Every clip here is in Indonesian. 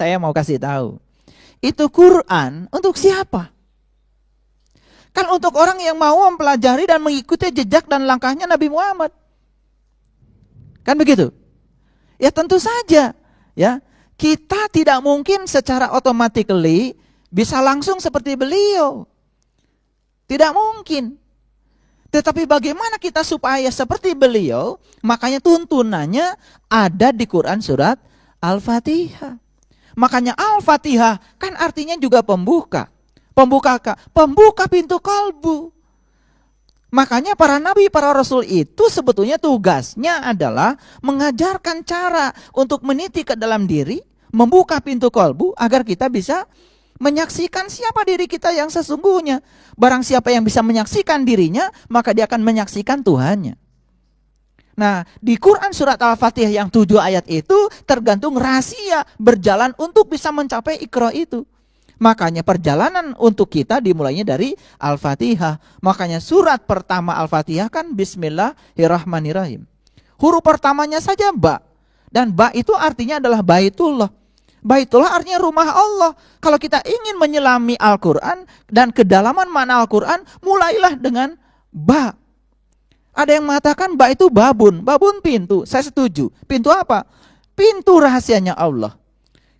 saya mau kasih tahu. Itu Quran untuk siapa? Kan untuk orang yang mau mempelajari dan mengikuti jejak dan langkahnya Nabi Muhammad. Kan begitu? Ya tentu saja, ya. Kita tidak mungkin secara automatically bisa langsung seperti beliau. Tidak mungkin. Tetapi bagaimana kita supaya seperti beliau? Makanya tuntunannya ada di Quran surat Al-Fatihah. Makanya Al-Fatihah kan artinya juga pembuka. Pembuka pintu kalbu. Makanya para nabi, para rasul itu sebetulnya tugasnya adalah mengajarkan cara untuk meniti ke dalam diri, membuka pintu kalbu agar kita bisa menyaksikan siapa diri kita yang sesungguhnya. Barang siapa yang bisa menyaksikan dirinya, maka dia akan menyaksikan Tuhannya. Nah, di Quran surat Al-Fatihah yang 7 ayat itu tergantung rahasia berjalan untuk bisa mencapai Iqra itu. Makanya perjalanan untuk kita dimulainya dari Al-Fatihah. Makanya surat pertama Al-Fatihah kan Bismillahirrahmanirrahim. Huruf pertamanya saja ba. Dan ba itu artinya adalah Baitullah. Baitullah artinya rumah Allah. Kalau kita ingin menyelami Al-Quran dan kedalaman makna Al-Quran, mulailah dengan ba. Ada yang mengatakan ba itu babun. Babun pintu. Saya setuju. Pintu apa? Pintu rahasianya Allah.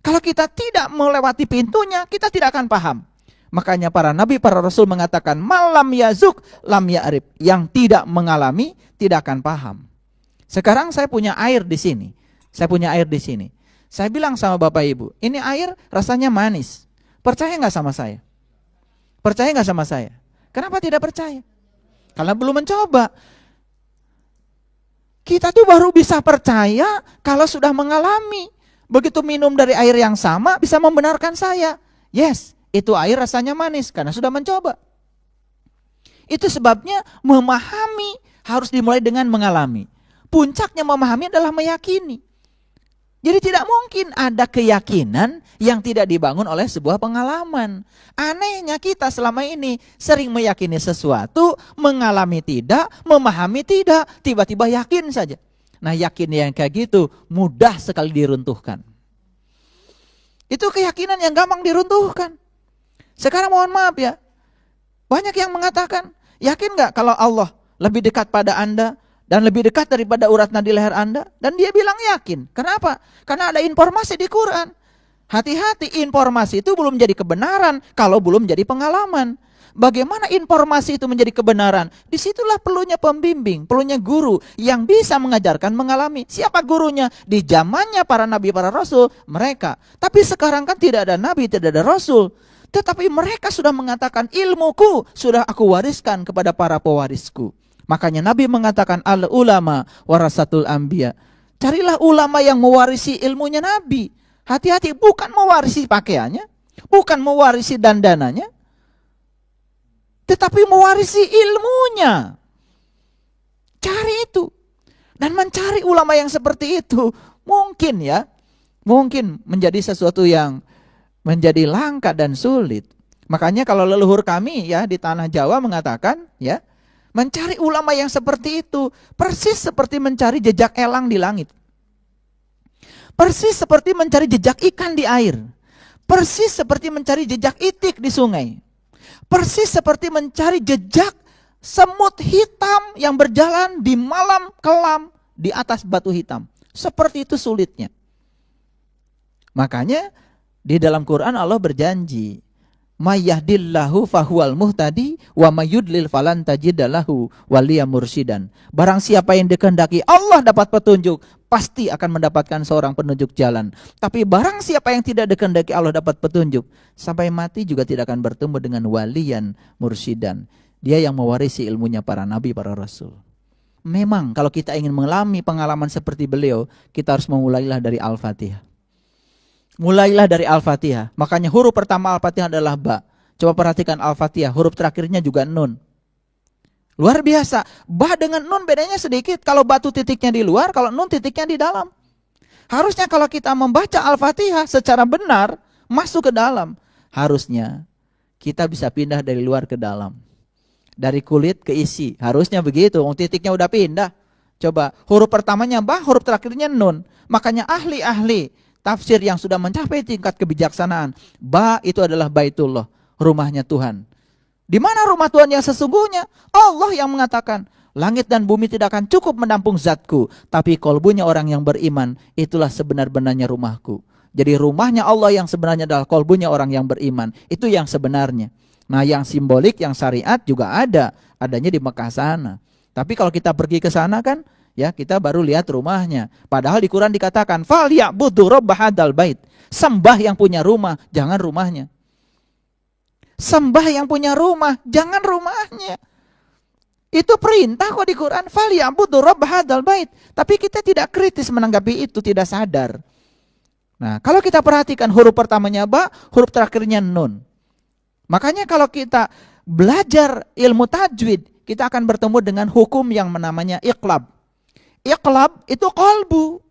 Kalau kita tidak melewati pintunya, kita tidak akan paham. Makanya para nabi, para rasul mengatakan, malam yazuk lam ya'rif. Yang tidak mengalami, tidak akan paham. Sekarang saya punya air di sini. Saya bilang sama Bapak Ibu, ini air rasanya manis. Percaya nggak sama saya? Percaya nggak sama saya? Kenapa tidak percaya? Karena belum mencoba. Kita tuh baru bisa percaya kalau sudah mengalami. Begitu minum dari air yang sama bisa membenarkan saya. Yes, itu air rasanya manis karena sudah mencoba. Itu sebabnya memahami harus dimulai dengan mengalami. Puncaknya memahami adalah meyakini. Jadi tidak mungkin ada keyakinan yang tidak dibangun oleh sebuah pengalaman. Anehnya kita selama ini sering meyakini sesuatu, mengalami tidak, memahami tidak, tiba-tiba yakin saja. Nah, yakin yang kayak gitu mudah sekali diruntuhkan. Itu keyakinan yang gampang diruntuhkan. Sekarang mohon maaf ya, banyak yang mengatakan, yakin gak kalau Allah lebih dekat pada Anda dan lebih dekat daripada urat nadi leher Anda? Dan dia bilang yakin. Kenapa? Karena ada informasi di Quran. Hati-hati, informasi itu belum jadi kebenaran kalau belum jadi pengalaman. Bagaimana informasi itu menjadi kebenaran? Disitulah perlunya pembimbing, perlunya guru yang bisa mengajarkan mengalami. Siapa gurunya? Di zamannya para nabi, para rasul, mereka. Tapi sekarang kan tidak ada nabi, tidak ada rasul. Tetapi mereka sudah mengatakan, ilmuku sudah aku wariskan kepada para pewarisku. Makanya Nabi mengatakan, al ulama warasatul anbiya. Carilah ulama yang mewarisi ilmunya Nabi. Hati-hati, bukan mewarisi pakaiannya, bukan mewarisi dandananya, tetapi mewarisi ilmunya. Cari itu. Dan mencari ulama yang seperti itu mungkin ya, mungkin menjadi sesuatu yang menjadi langka dan sulit. Makanya kalau leluhur kami ya di tanah Jawa mengatakan ya, mencari ulama yang seperti itu persis seperti mencari jejak elang di langit. Persis seperti mencari jejak ikan di air. Persis seperti mencari jejak itik di sungai. Persis seperti mencari jejak semut hitam yang berjalan di malam kelam di atas batu hitam. Seperti itu sulitnya. Makanya di dalam Quran Allah berjanji, "Mayyahdillahu fahuwal muhtadi wa mayyudlil falan tajidalahu waliya mursyidan." Barang siapa yang dikehendaki Allah dapat petunjuk, pasti akan mendapatkan seorang penunjuk jalan. Tapi barang siapa yang tidak dikehendaki Allah dapat petunjuk, sampai mati juga tidak akan bertemu dengan waliyan mursyidan. Dia yang mewarisi ilmunya para nabi, para rasul. Memang kalau kita ingin mengalami pengalaman seperti beliau, kita harus memulailah dari Al-Fatihah. Mulailah dari Al-Fatihah. Makanya huruf pertama Al-Fatihah adalah ba. Coba perhatikan Al-Fatihah, huruf terakhirnya juga nun. Luar biasa. Ba dengan nun bedanya sedikit. Kalau batu titiknya di luar, kalau nun titiknya di dalam. Harusnya kalau kita membaca Al-Fatihah secara benar, masuk ke dalam. Harusnya kita bisa pindah dari luar ke dalam. Dari kulit ke isi. Harusnya begitu. Titiknya udah pindah. Coba huruf pertamanya ba, huruf terakhirnya nun. Makanya ahli-ahli tafsir yang sudah mencapai tingkat kebijaksanaan. Ba itu adalah Baitullah, rumahnya Tuhan. Di mana rumah Tuhan yang sesungguhnya? Allah yang mengatakan, langit dan bumi tidak akan cukup menampung zatku, tapi kolbunya orang yang beriman, itulah sebenar-benarnya rumahku. Jadi rumahnya Allah yang sebenarnya adalah kolbunya orang yang beriman. Itu yang sebenarnya. Nah, yang simbolik, yang syariat juga adanya di Mekah sana. Tapi kalau kita pergi ke sana kan, ya kita baru lihat rumahnya. Padahal di Quran dikatakan, "Falyabudu rabb hadzal bait." Sembah yang punya rumah, jangan rumahnya. Sembah yang punya rumah, jangan rumahnya. Itu perintah kok di Quran, "Falyabudu rabb hadzal bait." Tapi kita tidak kritis menanggapi itu, tidak sadar. Nah, kalau kita perhatikan huruf pertamanya ba, huruf terakhirnya nun. Makanya kalau kita belajar ilmu tajwid, kita akan bertemu dengan hukum yang namanya iqlab. Iqlab itu qalbu.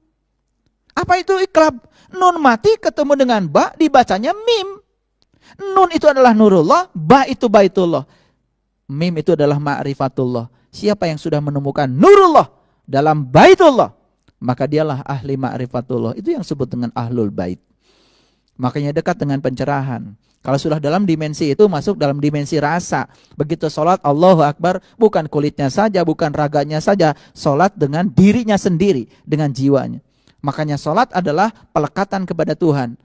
Apa itu iqlab? Nun mati ketemu dengan ba, dibacanya mim. Nun itu adalah nurullah, ba itu baitullah. Mim itu adalah ma'rifatullah. Siapa yang sudah menemukan nurullah dalam baitullah, maka dialah ahli ma'rifatullah. Itu yang disebut dengan ahlul bait. Makanya dekat dengan pencerahan. Kalau sudah dalam dimensi itu, masuk dalam dimensi rasa. Begitu sholat, Allahu Akbar, bukan kulitnya saja, bukan raganya saja. Sholat dengan dirinya sendiri, dengan jiwanya. Makanya sholat adalah pelekatan kepada Tuhan.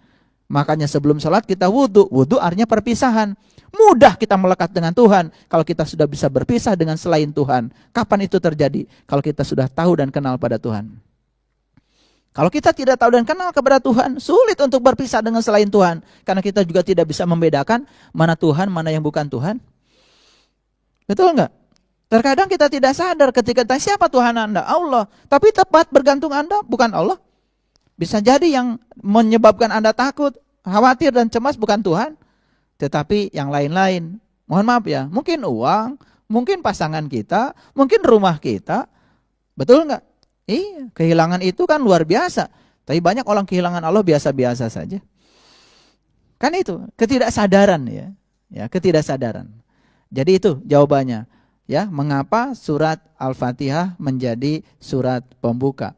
Makanya sebelum sholat kita wudhu. Wudhu artinya perpisahan. Mudah kita melekat dengan Tuhan kalau kita sudah bisa berpisah dengan selain Tuhan. Kapan itu terjadi? Kalau kita sudah tahu dan kenal pada Tuhan. Kalau kita tidak tahu dan kenal kepada Tuhan, sulit untuk berpisah dengan selain Tuhan. Karena kita juga tidak bisa membedakan mana Tuhan, mana yang bukan Tuhan. Betul enggak? Terkadang kita tidak sadar ketika tanya, siapa Tuhan Anda? Allah. Tapi tepat bergantung Anda bukan Allah. Bisa jadi yang menyebabkan Anda takut, khawatir dan cemas bukan Tuhan. Tetapi yang lain-lain. Mohon maaf ya, mungkin uang, mungkin pasangan kita, mungkin rumah kita. Betul enggak? Iya, kehilangan itu kan luar biasa. Tapi banyak orang kehilangan Allah biasa-biasa saja. Kan itu, ketidaksadaran ya. Ya, ketidaksadaran. Jadi itu jawabannya. Ya, mengapa surat Al-Fatihah menjadi surat pembuka?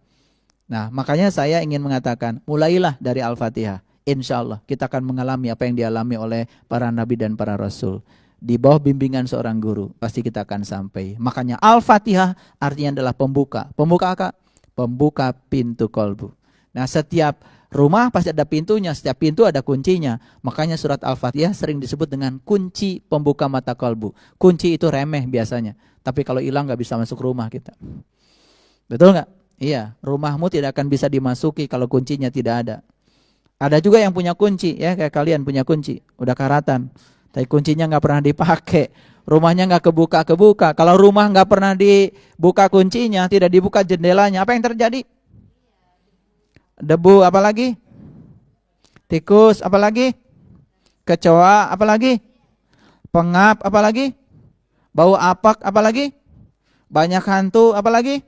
Nah, makanya saya ingin mengatakan, mulailah dari Al-Fatihah. Insya Allah kita akan mengalami apa yang dialami oleh para nabi dan para rasul. Di bawah bimbingan seorang guru, pasti kita akan sampai. Makanya Al-Fatihah artinya adalah pembuka. Pembuka apa? Pembuka pintu kolbu. Nah, setiap rumah pasti ada pintunya, setiap pintu ada kuncinya. Makanya surat Al-Fatihah sering disebut dengan kunci pembuka mata kolbu. Kunci itu remeh biasanya. Tapi kalau hilang gak bisa masuk rumah kita. Betul gak? Iya, rumahmu tidak akan bisa dimasuki kalau kuncinya tidak ada. Ada juga yang punya kunci, ya kayak kalian punya kunci, udah karatan. Tapi kuncinya nggak pernah dipakai, rumahnya nggak kebuka. Kalau rumah nggak pernah dibuka kuncinya, tidak dibuka jendelanya, apa yang terjadi? Debu, apalagi? Tikus, apalagi? Kecoa, apalagi? Pengap, apalagi? Bau apak, apalagi? Banyak hantu, apalagi?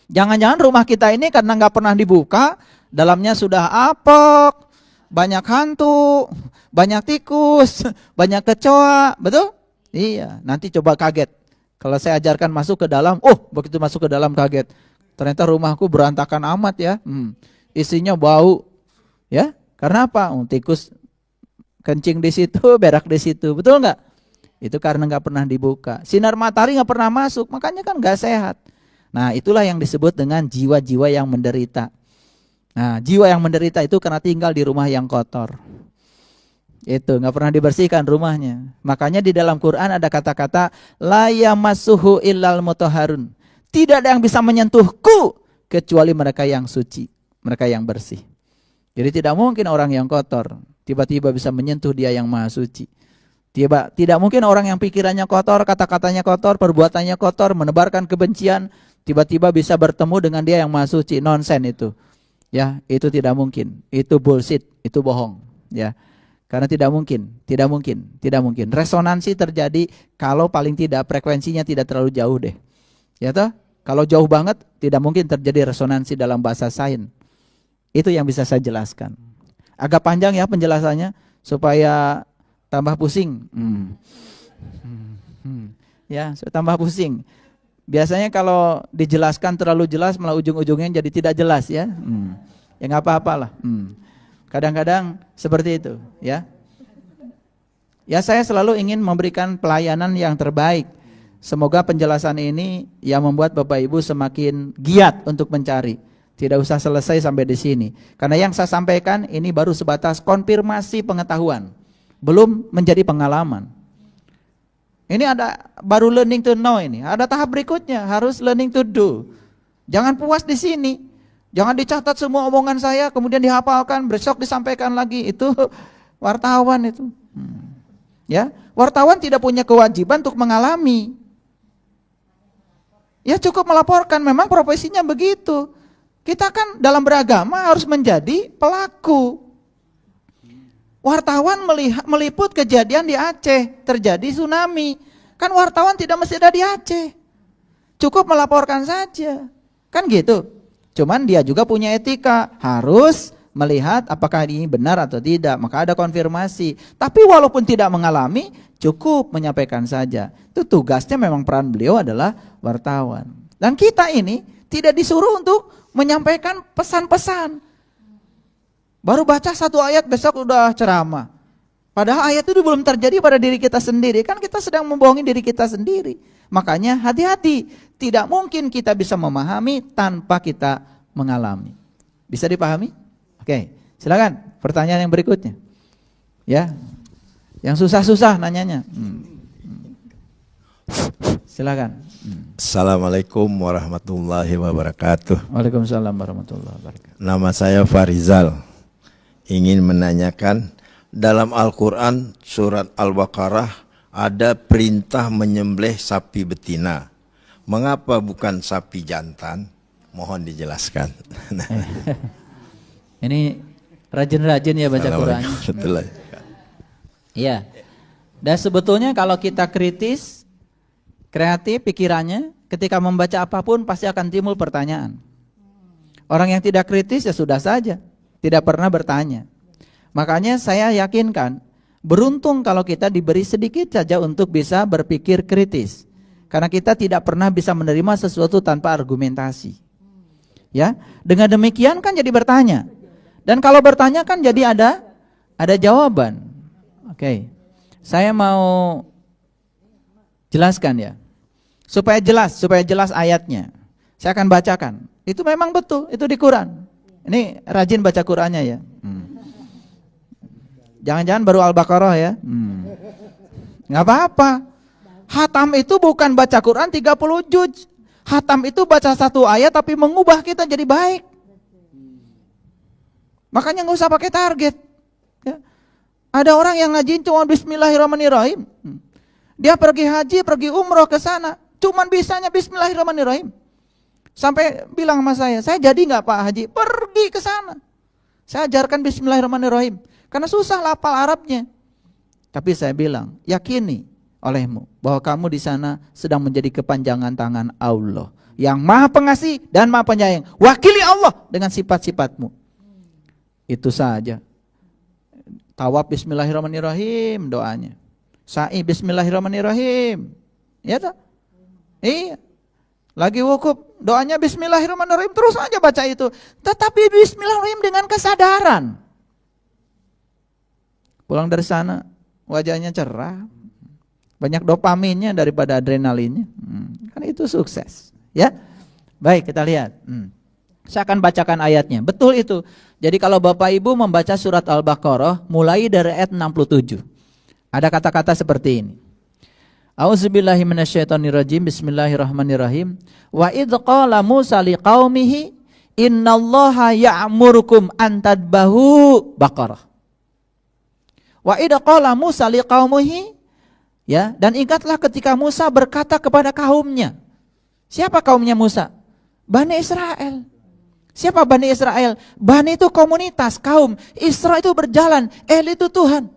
Jangan-jangan rumah kita ini karena nggak pernah dibuka, dalamnya sudah apek, banyak hantu, banyak tikus, banyak kecoa, betul? Iya, nanti coba kaget. Kalau saya ajarkan masuk ke dalam, begitu masuk ke dalam kaget. Ternyata rumahku berantakan amat ya. Isinya bau. Ya, karena apa? Tikus kencing di situ, berak di situ, betul nggak? Itu karena nggak pernah dibuka. Sinar matahari nggak pernah masuk, makanya kan nggak sehat. Nah, itulah yang disebut dengan jiwa-jiwa yang menderita. Nah, jiwa yang menderita itu karena tinggal di rumah yang kotor. Itu nggak pernah dibersihkan rumahnya. Makanya di dalam Quran ada kata-kata la yamassuhu illal mutahharun. Tidak ada yang bisa menyentuhku kecuali mereka yang suci, mereka yang bersih. Jadi tidak mungkin orang yang kotor tiba-tiba bisa menyentuh Dia yang Maha Suci. Tidak mungkin orang yang pikirannya kotor, kata-katanya kotor, perbuatannya kotor, menebarkan kebencian, tiba-tiba bisa bertemu dengan Dia yang Maha Suci. Nonsen itu. Ya, itu tidak mungkin. Itu bullshit, itu bohong, ya. Karena tidak mungkin. Resonansi terjadi kalau paling tidak frekuensinya tidak terlalu jauh deh. Ya toh? Kalau jauh banget tidak mungkin terjadi resonansi dalam bahasa sains. Itu yang bisa saya jelaskan. Agak panjang ya penjelasannya supaya tambah pusing. Ya, tambah pusing. Biasanya kalau dijelaskan terlalu jelas malah ujung-ujungnya jadi tidak jelas ya. ya nggak apa-apalah. Kadang-kadang seperti itu, ya. Ya saya selalu ingin memberikan pelayanan yang terbaik. Semoga penjelasan ini yang membuat Bapak Ibu semakin giat untuk mencari. Tidak usah selesai sampai di sini. Karena yang saya sampaikan ini baru sebatas konfirmasi pengetahuan, belum menjadi pengalaman. Ini ada baru learning to know ini. Ada tahap berikutnya, harus learning to do. Jangan puas di sini. Jangan dicatat semua omongan saya kemudian dihafalkan, besok disampaikan lagi. Itu wartawan itu. Ya, wartawan tidak punya kewajiban untuk mengalami. Ya cukup melaporkan, memang profesinya begitu. Kita kan dalam beragama harus menjadi pelaku. Wartawan meliput kejadian di Aceh, terjadi tsunami. Kan wartawan tidak mesti ada di Aceh. Cukup melaporkan saja. Kan gitu. Cuman dia juga punya etika, harus melihat apakah ini benar atau tidak. Maka ada konfirmasi. Tapi walaupun tidak mengalami, cukup menyampaikan saja. Itu tugasnya, memang peran beliau adalah wartawan. Dan kita ini tidak disuruh untuk menyampaikan pesan-pesan. Baru baca satu ayat besok udah ceramah. Padahal ayat itu belum terjadi pada diri kita sendiri. Kan kita sedang membohongi diri kita sendiri. Makanya hati-hati. Tidak mungkin kita bisa memahami tanpa kita mengalami. Bisa dipahami? Oke, silakan pertanyaan yang berikutnya. Ya, yang susah-susah nanyanya. Silakan. Assalamualaikum warahmatullahi wabarakatuh. Waalaikumsalam warahmatullahi wabarakatuh. Nama saya Farizal. Ingin menanyakan, dalam Al-Quran surat Al-Baqarah ada perintah menyembelih sapi betina. Mengapa bukan sapi jantan? Mohon dijelaskan. Ini rajin-rajin ya baca Quran. Betul. Iya. Dan sebetulnya kalau kita kritis, kreatif pikirannya, ketika membaca apapun pasti akan timbul pertanyaan. Orang yang tidak kritis ya sudah saja, tidak pernah bertanya. Makanya saya yakinkan, beruntung kalau kita diberi sedikit saja untuk bisa berpikir kritis. Karena kita tidak pernah bisa menerima sesuatu tanpa argumentasi. Ya, dengan demikian kan jadi bertanya. Dan kalau bertanya kan jadi ada jawaban. Oke. Saya mau jelaskan ya. Supaya jelas ayatnya. Saya akan bacakan. Itu memang betul, itu di Quran. Ini rajin baca Qurannya ya. Jangan-jangan baru Al-Baqarah ya. Nggak apa-apa. Hatam itu bukan baca Quran 30 juz. Hatam itu baca satu ayat tapi mengubah kita jadi baik. Makanya nggak usah pakai target. Ya. Ada orang yang ngajiin cuma Bismillahirrahmanirrahim. Dia pergi haji, pergi umroh ke sana, cuman bisanya Bismillahirrahmanirrahim. Sampai bilang sama saya jadi nggak Pak Haji? Pergi ke sana. Saya ajarkan Bismillahirrahmanirrahim. Karena susah hafal Arabnya. Tapi saya bilang, yakini olehmu bahwa kamu di sana sedang menjadi kepanjangan tangan Allah yang Maha Pengasih dan Maha Penyayang. Wakili Allah dengan sifat-sifatmu. Itu saja. Tawaf Bismillahirrahmanirrahim doanya. Sa'i Bismillahirrahmanirrahim. Ya tak? Iya. Lagi wukuf doanya Bismillahirrahmanirrahim, terus aja baca itu. Tetapi Bismillahirrahmanirrahim dengan kesadaran. Pulang dari sana wajahnya cerah. Banyak dopaminnya daripada adrenalinnya. Kan itu sukses. Ya. Baik, kita lihat. Saya akan bacakan ayatnya. Betul itu. Jadi kalau Bapak Ibu membaca surat Al-Baqarah mulai dari ayat 67. Ada kata-kata seperti ini. A'udzubillahi minasyaitonirrajim. Bismillahirrahmanirrahim. Wa idz qala Musa liqaumihi innallaha ya'murukum an tadbahu baqarah. Wa idz qala Musa liqaumihi, ya, dan ingatlah ketika Musa berkata kepada kaumnya. Siapa kaumnya Musa? Bani Israel. Siapa Bani Israel? Bani itu komunitas, kaum. Isra itu berjalan, El itu Tuhan.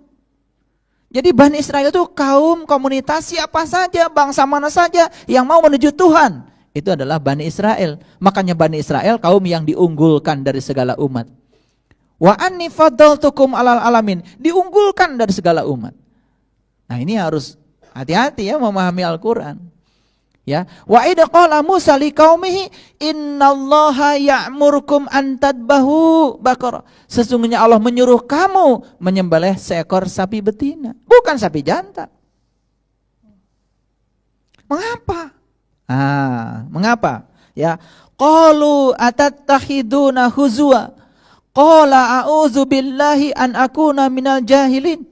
Jadi Bani Israel itu kaum, komunitas, siapa saja, bangsa mana saja yang mau menuju Tuhan. Itu adalah Bani Israel. Makanya Bani Israel kaum yang diunggulkan dari segala umat. Wa anni faddaltukum alal alamin. Diunggulkan dari segala umat. Nah ini harus hati-hati ya memahami Al-Quran. Ya, wa idh qala Musa liqaumihi innallaha ya'murukum an tadbahu baqarah. Sesungguhnya Allah menyuruh kamu menyembelih seekor sapi betina, bukan sapi jantan. Mengapa? Mengapa? Ya, qalu atattakhiduna huzwa. Qala a'udzu billahi an akuna minal jahilin.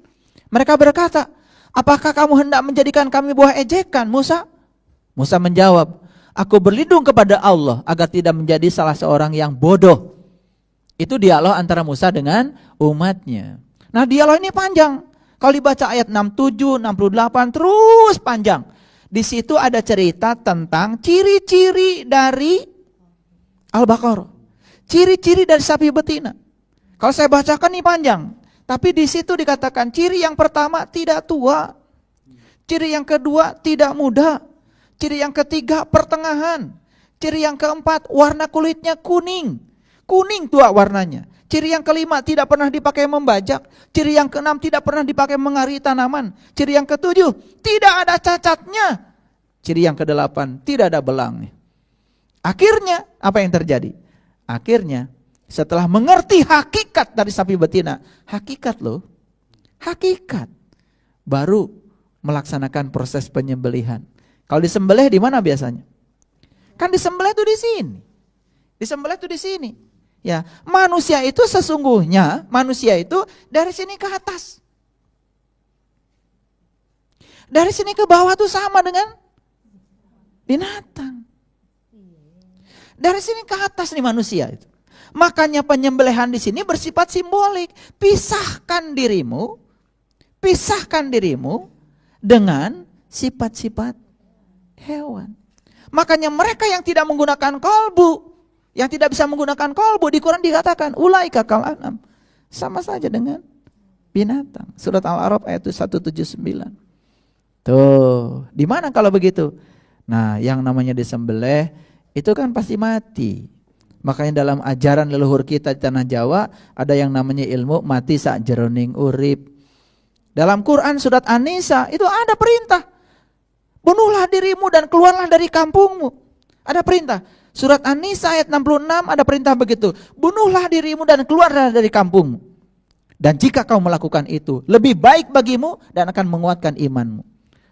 Mereka berkata, apakah kamu hendak menjadikan kami buah ejekan, Musa? Musa menjawab, aku berlindung kepada Allah agar tidak menjadi salah seorang yang bodoh. Itu dialog antara Musa dengan umatnya. Nah, dialog ini panjang. Kalau dibaca ayat 67, 68 terus panjang. Di situ ada cerita tentang ciri-ciri dari Al-Baqarah. Ciri-ciri dari sapi betina. Kalau saya bacakan ini panjang. Tapi di situ dikatakan ciri yang pertama tidak tua. Ciri yang kedua tidak muda. Ciri yang ketiga pertengahan. Ciri yang keempat warna kulitnya kuning. Kuning tua warnanya. Ciri yang kelima tidak pernah dipakai membajak. Ciri yang keenam tidak pernah dipakai mengari tanaman. Ciri yang ketujuh tidak ada cacatnya. Ciri yang kedelapan tidak ada belangnya. Akhirnya apa yang terjadi? Akhirnya setelah mengerti hakikat dari sapi betina. Hakikat loh. Hakikat. Baru melaksanakan proses penyembelihan. Kalau disembelih di mana biasanya? Kan disembelih itu di sini. Disembelih itu di sini. Ya, manusia itu sesungguhnya dari sini ke atas. Dari sini ke bawah tuh sama dengan binatang. Dari sini ke atas nih manusia itu. Makanya penyembelihan di sini bersifat simbolik. Pisahkan dirimu dengan sifat-sifat hewan. Makanya mereka yang tidak menggunakan kolbu, yang tidak bisa menggunakan kolbu, di Quran dikatakan ulaika kal an'am, sama saja dengan binatang. Surat Al-A'raf ayat 179. Tuh, di mana kalau begitu? Nah, yang namanya disembelih itu kan pasti mati. Makanya dalam ajaran leluhur kita di tanah Jawa ada yang namanya ilmu mati sak jeroning urip. Dalam Quran surat An-Nisa itu ada perintah. Bunuhlah dirimu dan keluarlah dari kampungmu. Ada perintah. Surat An-Nisa ayat 66 ada perintah begitu. Bunuhlah dirimu dan keluarlah dari kampungmu. Dan jika kau melakukan itu, lebih baik bagimu dan akan menguatkan imanmu.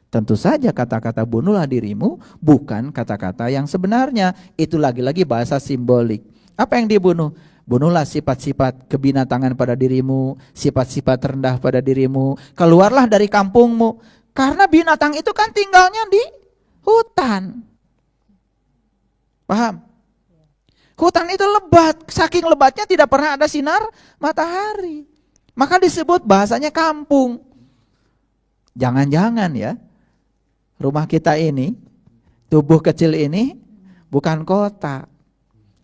Tentu saja kata-kata bunuhlah dirimu bukan kata-kata yang sebenarnya. Itu lagi-lagi bahasa simbolik. Apa yang dibunuh? Bunuhlah sifat-sifat kebinatangan pada dirimu, sifat-sifat rendah pada dirimu. Keluarlah dari kampungmu. Karena binatang itu kan tinggalnya di hutan. Paham? Hutan itu lebat, saking lebatnya tidak pernah ada sinar matahari. Maka disebut bahasanya kampung. Jangan-jangan ya, rumah kita ini, tubuh kecil ini bukan kota,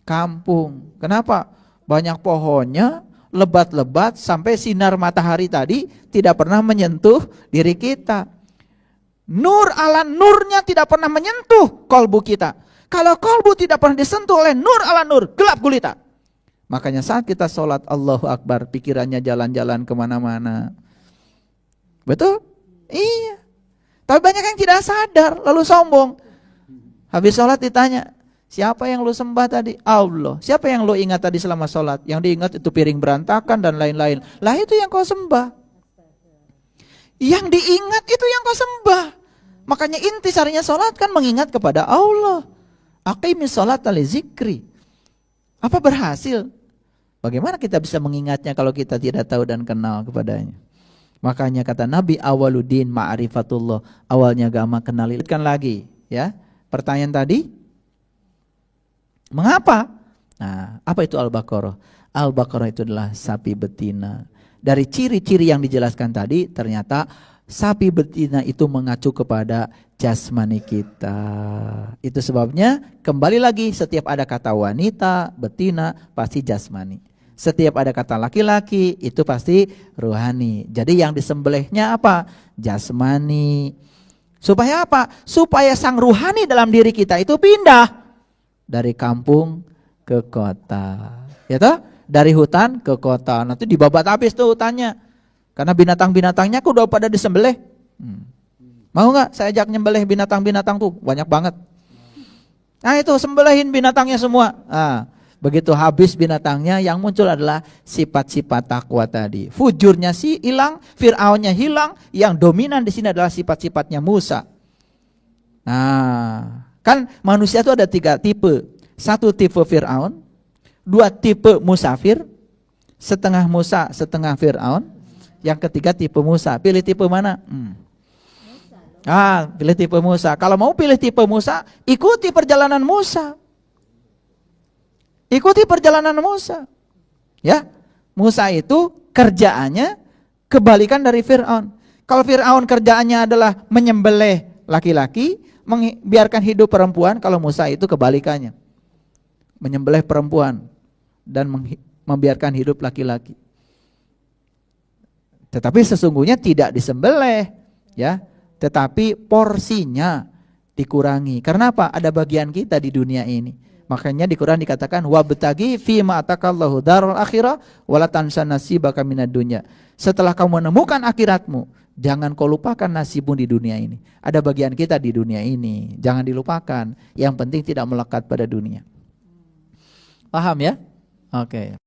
kampung. Kenapa? Banyak pohonnya, lebat-lebat sampai sinar matahari tadi tidak pernah menyentuh diri kita. Nur ala nurnya tidak pernah menyentuh kolbu kita. Kalau kolbu tidak pernah disentuh oleh nur ala nur, gelap gulita. Makanya saat kita sholat Allahu Akbar, pikirannya jalan-jalan kemana-mana. Betul? Iya. Tapi banyak yang tidak sadar, lalu sombong. Habis sholat ditanya, siapa yang lu sembah tadi? Allah. Siapa yang lu ingat tadi selama sholat? Yang diingat itu piring berantakan dan lain-lain. Lah itu yang kau sembah. Yang diingat itu yang kau sembah. Makanya inti sarinya sholat kan mengingat kepada Allah. Aqimis sholata li zikri. Apa berhasil? Bagaimana kita bisa mengingatnya kalau kita tidak tahu dan kenal kepadanya? Makanya kata Nabi awwaluddin ma'rifatullah. Awalnya agama kenali. Lihatkan lagi ya. Pertanyaan tadi. Mengapa? Nah, apa itu Al-Baqarah? Al-Baqarah itu adalah sapi betina. Dari ciri-ciri yang dijelaskan tadi, ternyata sapi betina itu mengacu kepada jasmani kita. Itu sebabnya kembali lagi setiap ada kata wanita, betina pasti jasmani. Setiap ada kata laki-laki itu pasti ruhani. Jadi yang disembelihnya apa? Jasmani. Supaya apa? Supaya sang ruhani dalam diri kita itu pindah dari kampung ke kota. Ya toh? Dari hutan ke kota. Nanti dibabat habis tuh hutannya. Karena binatang-binatangnya udah pada disembelih. Mau nggak saya ajak nyembelih binatang-binatang tuh? Banyak banget. Nah itu sembelihin binatangnya semua. Nah, begitu habis binatangnya, yang muncul adalah sifat-sifat takwa tadi. Fujurnya sih hilang, Fir'aunnya hilang, yang dominan di sini adalah sifat-sifatnya Musa. Nah, kan manusia itu ada 3 tipe. 1 tipe Fir'aun, 2 tipe musafir, setengah Musa, setengah Fir'aun. Yang ketiga tipe Musa. Pilih tipe mana? Pilih tipe Musa. Kalau mau pilih tipe Musa, ikuti perjalanan Musa. Ikuti perjalanan Musa. Ya, Musa itu kerjaannya kebalikan dari Fir'aun. Kalau Fir'aun kerjaannya adalah menyembelih laki-laki, membiarkan hidup perempuan. Kalau Musa itu kebalikannya, menyembelih perempuan dan membiarkan hidup laki-laki. Tetapi sesungguhnya tidak disembelih, ya, tetapi porsinya dikurangi. Karena apa? Ada bagian kita di dunia ini. Makanya di Quran dikatakan wabtagi fima atakallahu darul akhirah wala tansa nasibaka minad dunya. Setelah kamu menemukan akhiratmu, jangan kau lupakan nasibmu di dunia ini. Ada bagian kita di dunia ini, jangan dilupakan. Yang penting tidak melekat pada dunia. Paham ya? Oke.